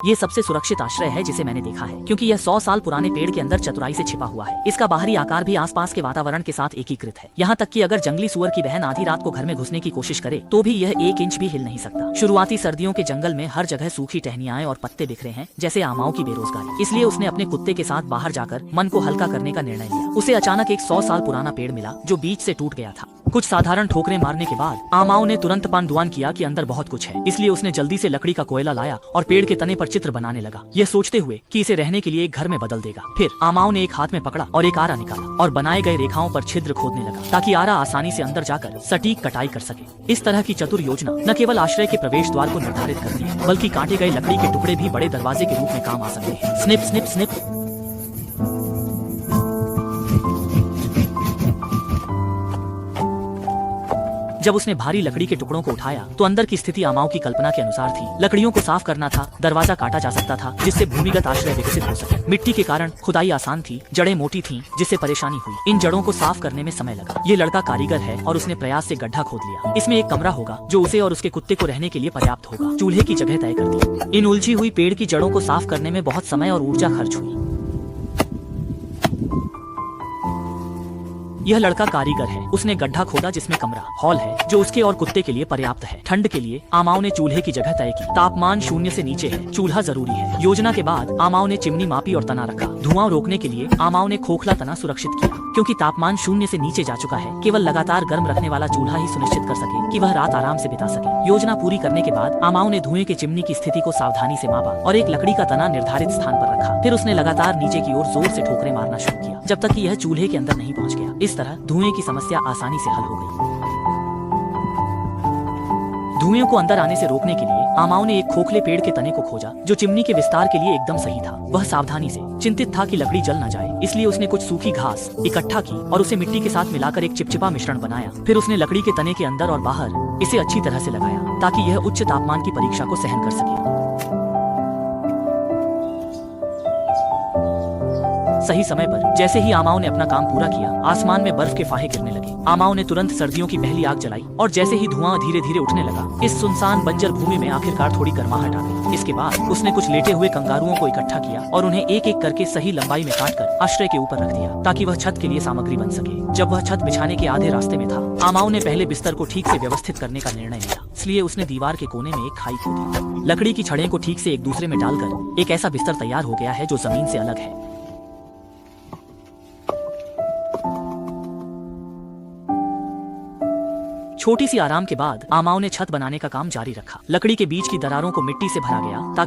ये सबसे सुरक्षित आश्रय है जिसे मैंने देखा है, क्योंकि यह 100 साल पुराने पेड़ के अंदर चतुराई से छिपा हुआ है। इसका बाहरी आकार भी आसपास के वातावरण के साथ एकीकृत है। यहाँ तक कि अगर जंगली सुअर की बहन आधी रात को घर में घुसने की कोशिश करे तो भी यह 1 इंच भी हिल नहीं सकता। शुरुआती सर्दियों के जंगल में हर जगह सूखी टहनियाएं और पत्ते बिखरे हैं, जैसे आमाओं की बेरोजगारी। इसलिए उसने अपने कुत्ते के साथ बाहर जाकर मन को हल्का करने का निर्णय लिया। उसे अचानक एक 100 साल पुराना पेड़ मिला जो बीच से टूट गया था। कुछ साधारण ठोकरें मारने के बाद आमाओं ने तुरंत पानदुआन किया कि अंदर बहुत कुछ है। इसलिए उसने जल्दी से लकड़ी का कोयला लाया और पेड़ के तने पर चित्र बनाने लगा, यह सोचते हुए कि इसे रहने के लिए एक घर में बदल देगा। फिर आमाओं ने एक हाथ में पकड़ा और एक आरा निकाला और बनाए गए रेखाओं पर छिद्र खोदने लगा, ताकि आरा आसानी से अंदर जाकर सटीक कटाई कर सके। इस तरह की चतुर योजना न केवल आश्रय के प्रवेश द्वार को निर्धारित करती है, बल्कि काटे गए लकड़ी के टुकड़े भी बड़े दरवाजे के रूप में काम आ सकते हैं। Snip snip snip. जब उसने भारी लकड़ी के टुकड़ों को उठाया तो अंदर की स्थिति आमाओं की कल्पना के अनुसार थी। लकड़ियों को साफ करना था, दरवाजा काटा जा सकता था जिससे भूमिगत आश्रय विकसित हो सके। मिट्टी के कारण खुदाई आसान थी, जड़ें मोटी थीं, जिससे परेशानी हुई। इन जड़ों को साफ करने में समय लगा। ये लड़का कारीगर है और उसने प्रयास से गड्ढा खोद लिया। इसमें एक कमरा होगा जो उसे और उसके कुत्ते को रहने के लिए पर्याप्त होगा। चूल्हे की जगह तय कर दी। इन उलझी हुई पेड़ की जड़ों को साफ करने में बहुत समय और ऊर्जा खर्च हुई। यह लड़का कारीगर है। उसने गड्ढा खोदा जिसमें कमरा हॉल है जो उसके और कुत्ते के लिए पर्याप्त है। ठंड के लिए आमाओं ने चूल्हे की जगह तय की। तापमान 0 से नीचे है, चूल्हा जरूरी है। योजना के बाद आमाओं ने चिमनी मापी और तना रखा। धुआं रोकने के लिए आमाओं ने खोखला तना सुरक्षित किया, क्योंकि तापमान 0 से नीचे जा चुका है। केवल लगातार गर्म रखने वाला चूल्हा ही सुनिश्चित कर सके कि वह रात आराम से बिता सके। योजना पूरी करने के बाद आमाओं ने धुएं के चिमनी की स्थिति को सावधानी से मापा और एक लकड़ी का तना निर्धारित स्थान पर रखा। फिर उसने लगातार नीचे की ओर जोर से ठोकरें मारना शुरू किया, जब तक कि यह चूल्हे के अंदर नहीं पहुंच गया। इस तरह धुएं की समस्या आसानी से हल हो गई। धुएं को अंदर आने से रोकने के लिए आमाओं ने एक खोखले पेड़ के तने को खोजा जो चिमनी के विस्तार के लिए एकदम सही था। वह सावधानी से चिंतित था कि लकड़ी जल न जाए, इसलिए उसने कुछ सूखी घास इकट्ठा की और उसे मिट्टी के साथ मिलाकर एक चिपचिपा मिश्रण बनाया। फिर उसने लकड़ी के तने के अंदर और बाहर इसे अच्छी तरह से लगाया, ताकि यह उच्च तापमान की परीक्षा को सहन कर सके। सही समय पर जैसे ही आमाओं ने अपना काम पूरा किया, आसमान में बर्फ के फाहे गिरने लगे। आमाओं ने तुरंत सर्दियों की पहली आग जलाई और जैसे ही धुआं धीरे धीरे उठने लगा, इस सुनसान बंजर भूमि में आखिरकार थोड़ी गर्माहट आ गई। इसके बाद उसने कुछ लेटे हुए कंगारुओं को इकट्ठा किया और उन्हें एक एक करके सही लंबाई में काटकर आश्रय के ऊपर रख दिया, ताकि वह छत के लिए सामग्री बन सके। जब वह छत बिछाने के आधे रास्ते में था, आमाओं ने पहले बिस्तर को ठीक से व्यवस्थित करने का निर्णय लिया। इसलिए उसने दीवार के कोने में एक खाई खोदी। लकड़ी की छड़ें को ठीक से एक दूसरे में डालकर एक ऐसा बिस्तर तैयार हो गया है जो जमीन से अलग है। छोटी सी आराम के बाद आमाओं ने छत बनाने का काम जारी रखा। लकड़ी के बीच की दरारों को मिट्टी से भरा गया ताकि